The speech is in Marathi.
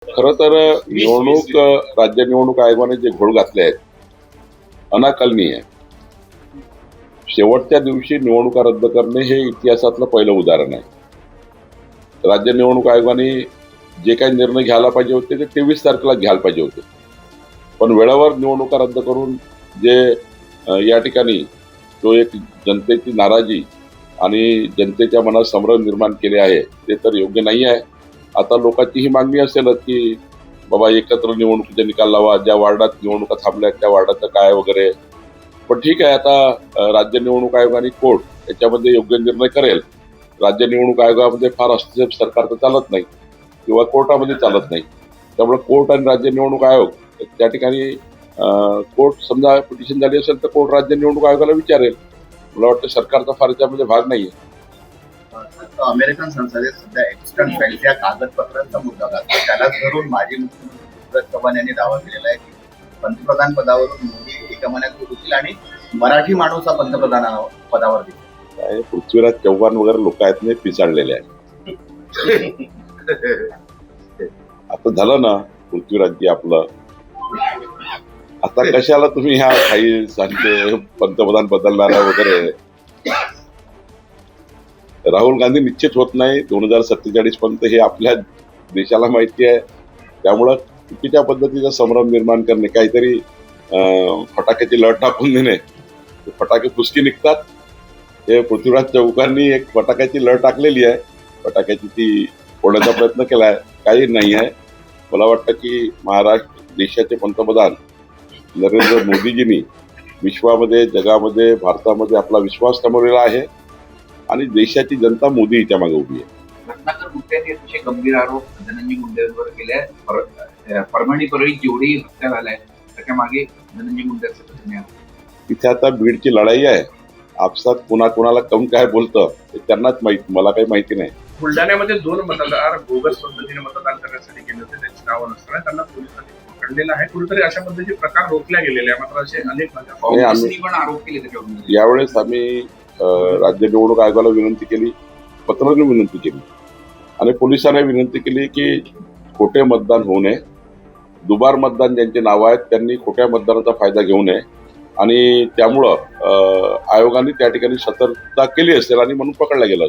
खरं तर निवडणूक राज्य निवडणूक आयोगाने जे घोळ घातले आहेत अनाकलनीय आहे. शेवटच्या दिवशी निवडणुका रद्द करणे हे इतिहासातलं पहिलं उदाहरण आहे. राज्य निवडणूक आयोगाने जे काही निर्णय घ्यायला पाहिजे होते ते 23 तारखेला घ्यायला पाहिजे होते. पण वेळेवर निवडणुका रद्द करून जे या ठिकाणी जो एक जनतेची नाराजी आणि जनतेच्या मनात संभ्रम निर्माण केले आहे ते तर योग्य नाही आहे. आता लोकांची ही मागणी असेलच की बाबा एकत्र निवडणुकीचा निकाल लावा, ज्या वार्डात निवडणुका थांबल्या त्या वार्डाचं काय वगैरे. पण ठीक आहे, आता राज्य निवडणूक आयोग आणि कोर्ट याच्यामध्ये योग्य निर्णय करेल. राज्य निवडणूक आयोगामध्ये फार हस्तक्षेप सरकार तर चालत नाही किंवा कोर्टामध्ये चालत नाही. त्यामुळे कोर्ट आणि राज्य निवडणूक आयोग त्या ठिकाणी कोर्ट समजा पिटिशन झाली असेल तर कोर्ट राज्य निवडणूक आयोगाला विचारेल. मला वाटतं सरकारचा फार याच्यामध्ये भाग नाहीये. अमेरिकन संसदेत सध्या एक्स्टर्न फाईल्स या कागदपत्रांचा मुद्दा घातला. त्यालाच धरून माजी मुख्यमंत्री पृथ्वीराज चव्हाण यांनी दावा केलेला आहे की पंतप्रधान पदावरून मोदी एका महिन्यात होतील आणि मराठी माणूस हा पंतप्रधान पदावर देईल. काय पृथ्वीराज चव्हाण वगैरे लोक आहेत नाही पिसाळलेले आहेत. आता झालं ना पृथ्वीराजजी आपलं. आता कशाला तुम्ही ह्या काही सांगते पंतप्रधान बदलणारा वगैरे. राहुल गांधी निश्चित होत नाही 2047 पर्यंत हे आपल्या देशाला माहिती आहे. त्यामुळं चुकीच्या पद्धतीचा संभ्रम निर्माण करणे, काहीतरी फटाक्याची लढ टाकून देणे, फटाके फुसकी निघतात. हे पृथ्वीराज चव्हाणांनी एक फटाक्याची लढ टाकलेली आहे, फटाक्याची ती फोडण्याचा प्रयत्न केलाय, काही नाही आहे. मला वाटतं की महाराष्ट्र देशाचे पंतप्रधान नरेंद्र मोदीजींनी विश्वामध्ये, जगामध्ये, भारतामध्ये आपला विश्वास कमवलेला आहे आणि देशाची जनता मोदी हिच्या मागे उभी आहे. रत्नाकर गुट्ट्यांनी अतिशय गंभीर आरोप धनंजय मुंडेंवर केले. परभणी परळी जेवढी हत्या झाल्या त्याच्या मागे धनंजय मुंडेंचं धन्य आहे. तिथे आता बीडची लढाई आहे. आपसात कोणाला कोण काय बोलतं हे त्यांनाच माहिती, मला काही माहिती नाही. बुलढाण्यामध्ये 2 मतदार बोगस पद्धतीने मतदान करण्यासाठी गेले होते. त्यांची नावं नसताना त्यांना पोलिसांनी पकडलेलं आहे. कुठेतरी अशा पद्धतीचे प्रकार रोखल्या गेलेले आहे. मात्र असे अनेक काँग्रेसनी पण आरोप केले त्याच्यावर. यावेळेस आम्ही राज्य निवडणूक आयोगाला विनंती केली, पत्राने विनंती केली आणि पोलिसांना विनंती केली की खोटे मतदान होऊ नये. दुबार मतदान ज्यांचे नाव आहेत त्यांनी खोट्या मतदानाचा फायदा घेऊ नये आणि त्यामुळं आयोगाने त्या ठिकाणी सतर्कता केली असेल आणि म्हणून पकडला गेला असेल.